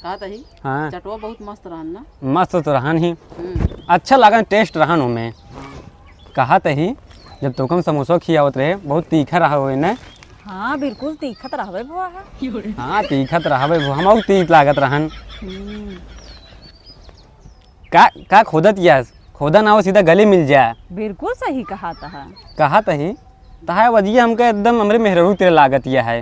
कहा तही हाँ चटवा बहुत मस्त रहन ना। मस्त तो रहन ही अच्छा लागन टेस्ट रहन में। कहा तही जब तुमको समोसा खियावत रहे बहुत तीखा रहा हो ना। हाँ बिल्कुल तीखत रहबे बुआ। हाँ तीखत रहबे हम तीख लागत रहन। का खोदत या खोदा ना हो सीधा गले मिल जाए। बिल्कुल सही कहा तही तहा वजिए हमके एकदम हमरे मेहररू तेरे लागत यह है।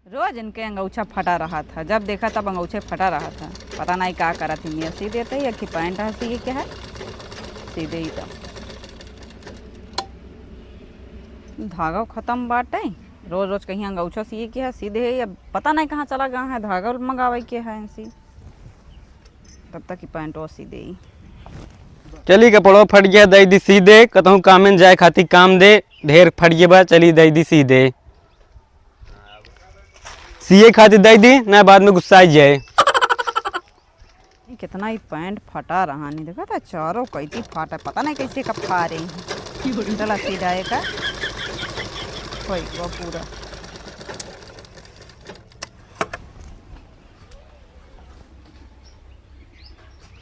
रोज इनके अंगूछा फटा रहा था, जब देखा तब अंगूछे फटा रहा था। पता नहीं क्या करा थी मैं सी देते या कि पैंट हंसी ये क्या है सीधे ही तो धागा खत्म बाटे। रोज रोज कहीं अंगूछा सी के है सीधे या पता नहीं कहाँ चला गया है धागा मंगावे के है ऐसी तब तक की पैंट वो सीधे ही चली कपड़ो फट गया दई दी सीधे कतहूँ कामें जाए खाती काम दे ढेर फट गया बा चली दई दी सीधे सीए खाती दई दी ना बाद में गुस्सा आई जाए। कितना ही पैंट फटा रहा नहीं देखा था चारों कैसी फाटा पता नहीं कैसे कब फा रही हैं। चला सीधा का कोई वो पूरा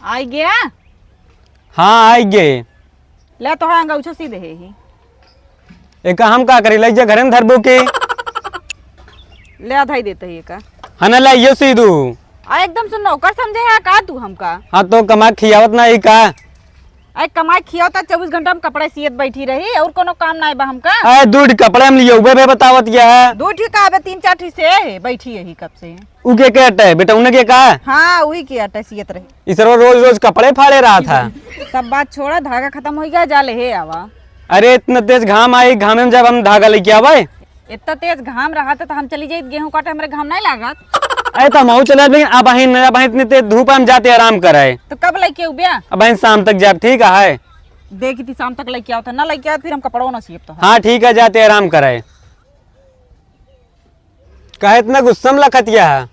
आई गया। हाँ आई गे ले तो है अंगूछा सीधे ही एक हम का करी लग जा घर में धरबो के ले आधा ही देते ही का हना लाइयो सीधू आ एकदम सुन नौकर समझे है का तू हमका। हाँ तो कमा खियावत ना ही का अरे कमाई खियावता 24 घंटा में कपड़े सियत बैठी रही और कोनो काम ना बा हमका। अरे दूध कपड़े हम लियो बे बतावत क्या है दो ठीक आबे 3-4 ठीक से है बैठी यही कब से उके के अटे बेटा उन्हें के का हाँ वही की अटे सियत रही इस रोज रोज कपड़े फाड़े रहा था। सब बात छोड़ा धागा खत्म हो गया जाले हे आवा। अरे इतना तेज घाम आई घामे में जब हम धागा लेके आवे इतना तेज घाम रहा था तो हम चली जाए गेहूं काटे हमारे घाम नहीं लागत। अरे तो हम चला अब इतनी तेज धूप हम जाते आराम कराए तो कब लेके उबिया अब शाम तक जाब ठीक है देखी थी शाम तक लेके आओ था ना लेके आओ फिर हम कपड़ों ना सीप तो हाँ ठीक है जाते आराम कराए। कहे इतना गुस्सा में लखतिया है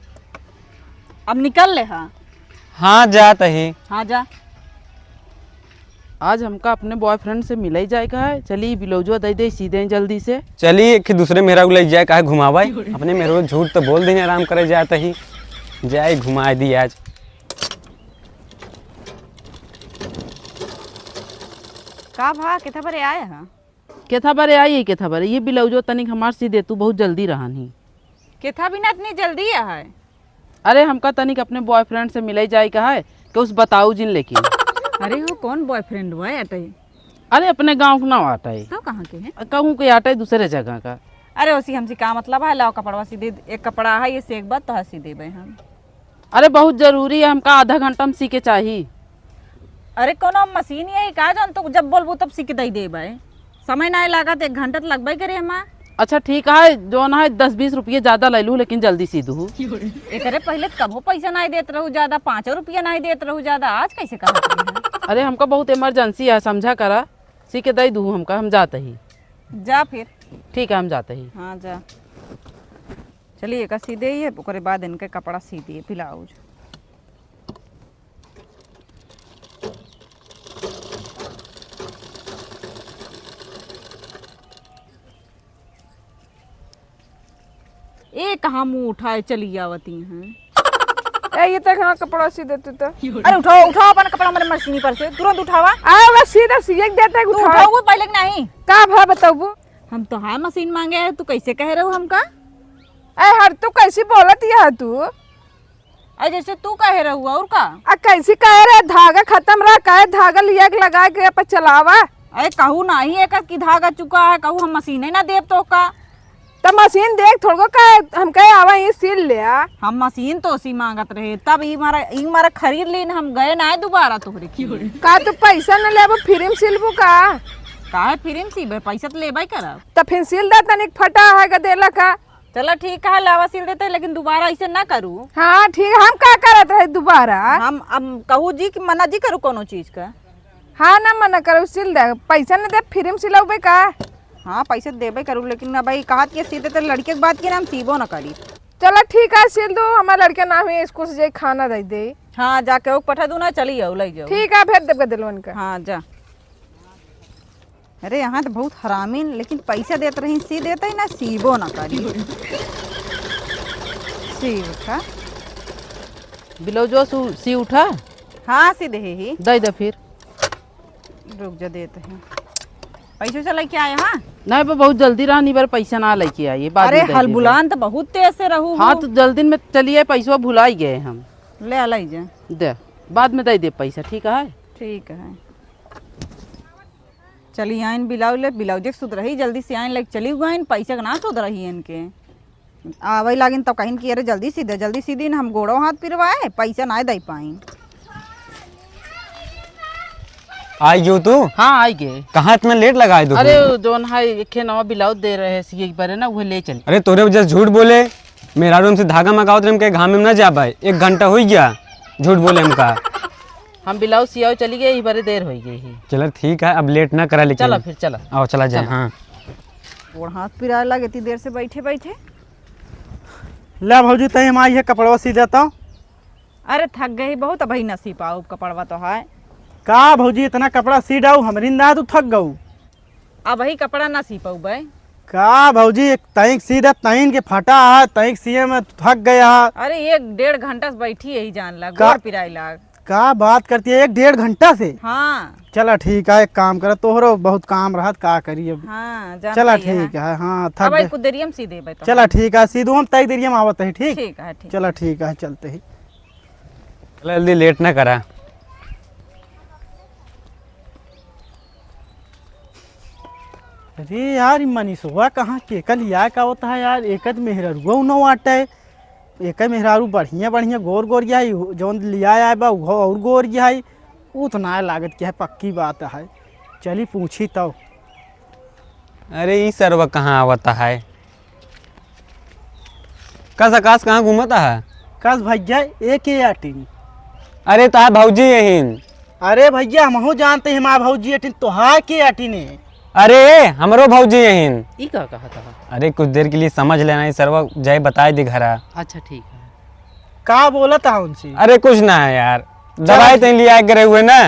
अब निकल ले। हाँ जात ही हाँ जा आज हमका अपने बॉयफ्रेंड से मिला ही जाएगा है। चलिए ब्लाउजो दे दे सीधे जल्दी से। चलिए कि दूसरे मेहरा को ले जाए कहे घुमावा अपने मेहरा को झूठ तो बोल देने आराम करे जाता ही जाए घुमा दी आज। का भा केथा बरे आए हां केथा बारे आई केथा बारे ये ब्लाउजो तनिक हमार सी दे तू बहुत जल्दी रहनी केथा बिना इतनी जल्दी है। अरे हमका तनिक अपने बॉयफ्रेंड से मिला ही जाएगा है कि उस बताऊ जिन लेकिन। अरे वो कौन बॉयफ्रेंड हुआ है अटई। अरे अपने गांव का ना आटा है तो कहाँ के हैं कहूँ के आटा है दूसरे जगह का। अरे उसी हमसे का मतलब है लाओ कपड़वा सीधे एक कपड़ा है ये से एक बात तो है सीधे भाई हम। अरे बहुत जरूरी है हमका आधा घंटा में सीखे चाहिए। अरे कोनो मशीन यही का जान तो जब बोलबो तब सीख दई दे भाई समय ना लागत 1 घंटा तो लगबे करे हमार। अच्छा ठीक है जो ना है 10-20 रुपये ज्यादा ले लूँ लेकिन जल्दी सीधू। एकरे पहले कबो पैसा नहीं देत रहू ज्यादा 5 रुपया नहीं देत रहू ज्यादा आज कैसे कहा। अरे हमका बहुत इमरजेंसी है समझा करा सी के दई दू हमका हम जाते ही। जा फिर ठीक है हम जाते ही। हाँ जा चलिए का सीधे ही है ओकरे बाद इनके कपड़ा सी दिए ब्लाउज। ए कहाँ मुंह उठाए चली आवती हैं। ये तक हाँ कपड़ा सी देते तो। अरे उठाओ उठाओ अपन कपड़ा मेरे मशीनी पर से तुरंत उठावा। बस सीधा सीख देते तू उठाओ पहले कि नहीं का भा बताओ। हम तो हाँ मशीन मांगे है तू कैसे कह रहे हो हमका। हर तू कैसी बोलत है तू अरे जैसे तू कह रहे हुआ और का कैसी कह रहे धागा खत्म रहा कहे धागा लिया के लगा के अपन चलावा। अरे कहू नहीं एक की धागा चुका है कहू हम मशीन ना देव तो का तो मशीन देख थोड़ा का हम कहे आवा ये सिल लिया। हम मशीन तो सी मांगत रहे तब ई मारा खरीद लेन हम गए ना दोबारा तोहरे का तू पैसा न लेबो फ्री में सिलबू का काहे फ्री में सीबे पैसा तो लेबे करब तो फिर सिल दे तनिक फटा है गदेला का। चलो ठीक है लावा सिल देते लेकिन दोबारा ऐसे ना करू। हाँ ठीक हम का करत रहे दोबारा हम अब कहू जी कि मना जी करू कोनो चीज का। हाँ ना मना करो सिल दे पैसा न दे फ्री में सिलबे का। हाँ पैसे देबे करू लेकिन ना भाई कहा कि सीधे तो लड़के की बात की नाम सीबो ना करी। चलो ठीक है सिल दो हमारा लड़का ना हुई स्कूल से जाए खाना दे दे। हाँ जाके पठा दू ना चली जाओ ले जाओ। ठीक है भेज देगा दिलवन का। हाँ जा। अरे यहाँ तो बहुत हरामी लेकिन पैसा देते रही सी देते ही ना सीबो ना करी। सी उठा। ब्लाउजो सी उठा। हाँ सीधे ही। दे दे फिर। रुक जा देते हैं। पैसे से लेके आए। हाँ नहीं बा बहुत जल्दी रहा नहीं बार पैसा ना लेके आइए बाद अरे में दे हल दिए। बुलान तो बहुत तेज से रहू। हाँ तो जल्दी में चलिए पैसा भुला ही गए हम। ले अलग जा। दे बाद में दे दे पैसा ठीक है। ठीक है चली आइन बिलाउ ले ब्लाउज सुध रही जल्दी से आइन लग चली गईन पैसा का ना सुध रही इनके आवे लागिन तब कहीं कि अरे जल्दी सीधी न हम गोड़ों हाथ पिरवाए पैसा ना दे पाई। आई क्यों तू? हाँ आई गए। कहाँ इतना लेट लगाए तू? अरे जोन है एक नवा ब्लाउज दे रहे हैं सी बारे ना वो ले चल। अरे तोरे वजह से झूठ बोले। मेरा रूम से धागा मंगाओ तो हमके घाम में ना जा पाए। 1 घंटा हो गया झूठ बोले हमका। हम ब्लाउज सियाओ चली गए ही बारे देर हो गई ही। चलो ठीक है अब लेट ना करा लेकिन। चला फिर चला। आओ चला जाए। हाँ गोड़ हाथ पिराए लगे इतनी देर से बैठे बैठे। ला भौजी तही हम आई है कपड़वा सी देता हूँ। अरे थक गई बहुत अभी न सी पाऊ कपड़वा तो है। का भौजी इतना कपड़ा सी डाऊ हमारी ना तू थक गऊ। अब ही कपड़ा ना सी पाऊ भाई। का भौजी तईक सी दे तईन के फटा है तईक सीए में थक गया है। अरे 1-1.5 घंटा से बैठी यही जान लग का- गोड़ पिराए लग। का बात करती है 1-1.5 घंटा से। हाँ चला ठीक है एक काम कर तोहरो बहुत काम रहा का करिए। हाँ जानते चला ही है। ठीक है। हाँ थक अब गए। कुछ देरियम सी दे तो। चला ठीक है सीधू हम तई देरिए में आवत है। ठीक ठीक है ठीक। चला ठीक है चलते ही। चलो जल्दी लेट ना करा। अरे यार मनीषवा कहाँ के कल या का होता है यार। एक मेहरारू न आटे एक मेहरारू बढ़िया बढ़िया गोर गोर गया जौन लिया आए बा उहो और गोर गया है। उतना लागत क्या है पक्की बात है। चली पूछी तो। अरे ई सरवा कहाँ आवता है? कस आकाश कहाँ घूमता है? कस भैया एक ही आटिन। अरे तार भौजी यही। अरे भैया हम हो जानते हैं माँ भौजी अटिन तोहार के अटिने। अरे हमरो भौजी यही। ई का कहा था। अरे कुछ देर के लिए समझ लेना ई सरवा जाए बताए दे घरा। अच्छा ठीक है। का बोला था उनसे? अरे कुछ ना है यार दवाई तो लिया करे हुए ना।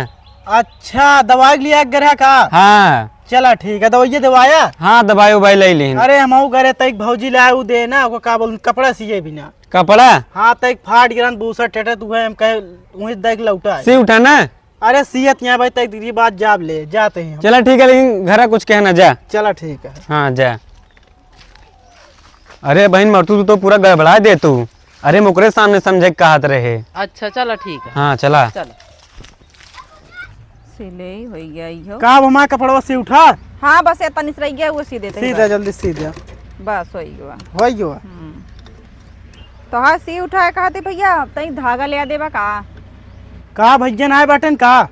अच्छा दवाई लिया गया का? हाँ चला ठीक है दवाई दवाया। हाँ दवाई उबाई ले ली। अरे हम करे तक भौजी लाए उ दे ना वो का बोल कपड़ा सिए बिना। कपड़ा हाँ तक फाट गिरन बूसर टेटे तू है हम कहे वहीं देख लौटा। सी उठा ना। अरे सियत यहाँ भाई तक दीदी बात जाब ले जाते हैं हम। चला ठीक है लेकिन घरा कुछ कहना जा। चला ठीक है। हाँ जा। अरे बहन मरतू तू तो पूरा गड़बड़ा दे तू। अरे मुकरे सामने समझे कहत रहे। अच्छा चला ठीक है। हाँ चला। चला सिले हो गया इहो। का हमारा कपड़वा सी उठा। हाँ बस इतना निस रह गया वो सी देते हैं सीधा जल्दी सीधा बस हो गया। हो गया। तो हाँ सी उठाए कहते भैया तई धागा ले देबा का भैया ना बटन का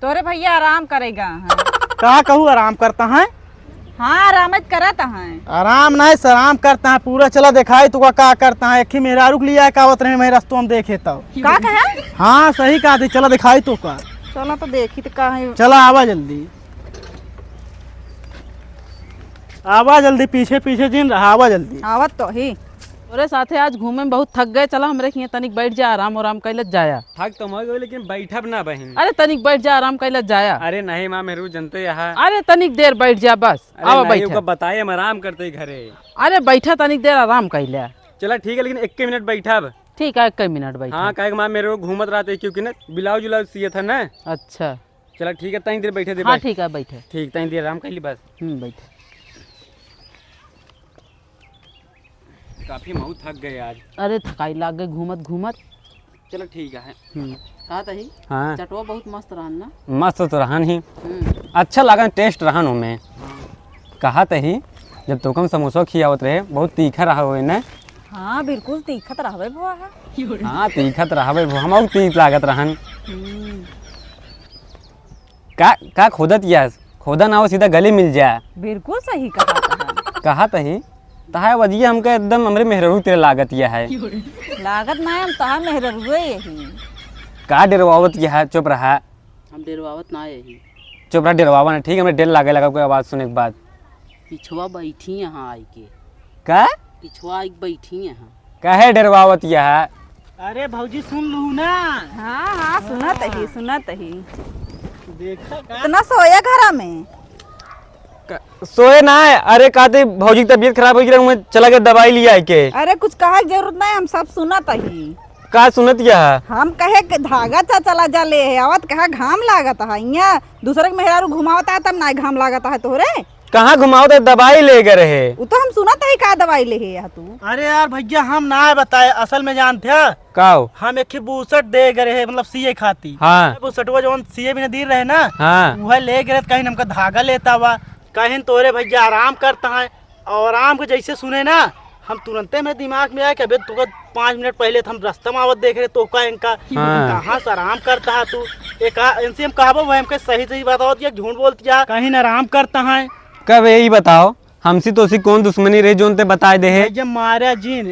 तोरे भैया आराम करेगा। हाँ का कहूँ आराम करता है। हाँ आराम करता है। आराम नहीं आराम करता है पूरा। चला दिखाई तू का करता है। एक ही मेहरारू के लिए का होत रहे मेरे रस्तों हम देखे तो। का कहे? हाँ सही कहा थी। चला दिखाई तो का। चलो तो देखी तो का है। चला आवा जल्दी आवा जल्दी पीछे पीछे जिन रहा आवा जल्दी। आवत तो ही। तोरे साथे आज घूमे में बहुत थक गए। चला हमरे के तनिक बैठ जा आराम आराम कैलत जाया। थक तो मर गई लेकिन बैठब ना बहन। अरे तनिक बैठ जा आराम कैलत जाया। अरे नहीं माँ मेरू जनते यहाँ। अरे तनिक देर बैठ जा बस। आवा बैठा। बताए हम आराम करते घरे। अरे बैठा तनिक देर आराम कैले। चला ठीक है लेकिन 1 मिनट बैठब। ठीक है 1 मिनट बैठा। हाँ कहे माँ मेरे को घूमत रहते क्योंकि ना ब्लाउज उलाउज सिए था ना। अच्छा चला ठीक है तनी देर बैठे दे। हाँ ठीक है बैठे। ठीक तनी देर आराम कर ली बस। बैठे। काफी महू थक गए आज। अरे थकाई लाग गई घूमत घूमत। चलो ठीक है। कहा तही हाँ चटवा बहुत मस्त रहन ना। मस्त तो रहन ही। अच्छा लगा टेस्ट रहन में। कहा तही जब तुकम समोसा खियावत रहे बहुत तीखा रहा हुए ना। हाँ बिल्कुल तीखत रहबे बुआ है। हाँ तीखत रहबे हम तीख लागत रहन। का खोदत यास खोदा ना हो सीधा गले मिल जाए। बिल्कुल सही कहा। कहा तही तहा वजिए हमके एकदम हमरे मेहररू तेरे लागत यह है। लागत ना हम तहा मेहररुए यही। का डरवावत यह है चुप रहा। हम डेरवावत ना यही। चुप रहा डरवावा ना ठीक हमरे डर लागे लगा कोई आवाज सुने के बाद। पिछवा बैठी यहाँ आई के। का पिछवा आई बैठी यहाँ। कहे डरवावत यह है। अरे भौजी सुन लू ना। हाँ हाँ सुनत ही सुनत ही। देखा का इतना सोया घरा में। सोए ना है। अरे कहते भौजी की तबीयत खराब हो गई, मैं चला गया दवाई लिया के। अरे कुछ कहा के जरूरत नहीं, हम सब सुनत ही। का सुनत या हम कहे कि धागा चा चला जा ले है आवत कहा घाम लागत है यहाँ दूसरे के मेहरारू घुमावता है तब ना घाम लागत है तोहरे। कहाँ घुमाओ तो दवाई ले गए रहे। वो तो हम सुनत है का दवाई ले है यहाँ तू। अरे यार भैया हम ना बताए, असल में जानते हैं काओ हम एक बूसट दे गए रहे, मतलब सीए खाती। हाँ बूसटवा जो सीए भी दी रहे ना, हाँ वह ले गए कहीं हमका धागा लेता हुआ, कहीं तोरे भैया आराम करता है। और आराम के जैसे सुने ना, हम तुरंते मेरे दिमाग में आया कि अबे तुका 5 मिनट पहले हम रास्ता में आवत देख रहे तो का इनका हाँ। कहाँ से आराम करता है तू। एक इनसे हम कहा वह हमके सही सही बताओ दिया, झूठ बोलती है, कहीं न आराम करता है। कब यही बताओ हमसे तो उसी कौन दुश्मनी रही जो उनते बताए दे है। जब मारा जीन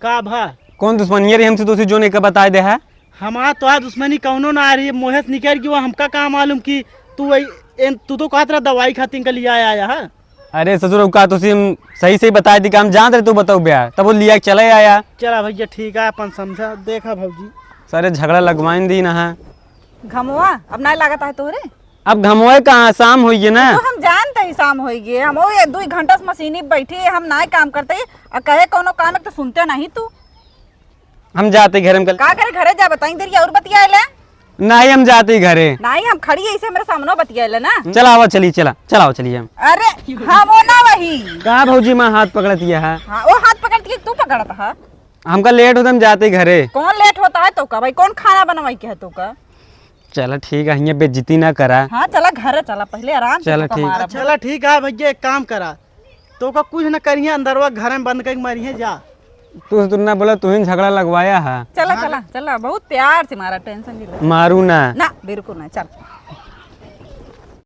का भा कौन दुश्मनी रही हमसे तो उसी जो ने बताए दे है। हमारा तो दुश्मनी कौनो ना आ रही है, मोहस निकल गई, हमका कहाँ मालूम कि तू तो कहत रहा दवाई खातिर के लिए आया है। अरे ससुर का तो हम सही सही बताए दी, हम जान रहे तू बताओ ब्याह तब वो लिया के चले आया। चला भैया ठीक है, अपन समझा देखा भौजी। सारे झगड़ा लगवाइन दी ना है। घमवा अब ना लागत है तोहरे। अब घमोए कहाँ शाम हुई है ना। तो हम जानते ही शाम हो गए, हम वो 2 घंटा से मशीनी बैठी हम ना काम करते और कहे कोनो काम तो सुनते नहीं तू। हम जाते घर में कल का करे घरे जा बताई देरी और बतियाले नहीं, हम जाते घरे नहीं हम खड़ी ऐसे मेरे सामने बतियाले ना। चला आओ चली चलाओ चलिए हम। अरे हाँ वो ना वही कहा भौजी माँ हाथ पकड़ती है। हाँ वो हाथ पकड़ती है तू पकड़ता है। हमका लेट होता हम जाते घरे। कौन लेट होता है तो का भाई, कौन खाना बनवाई के है तो का। चला ठीक है, यहाँ बेइज्जती ना करा। हाँ चला घर चला पहले आराम से चला तो ठीक। कमा चला ठीक है भैया, एक काम करा तो का कुछ न करिए, अंदरवा घर में बंद करके मरिए जा। तू ना बोला तू ही झगड़ा लगवाया है। चला चला चला बहुत प्यार से मारा, टेंशन नहीं ले। मारू ना ना बिल्कुल नहीं, चल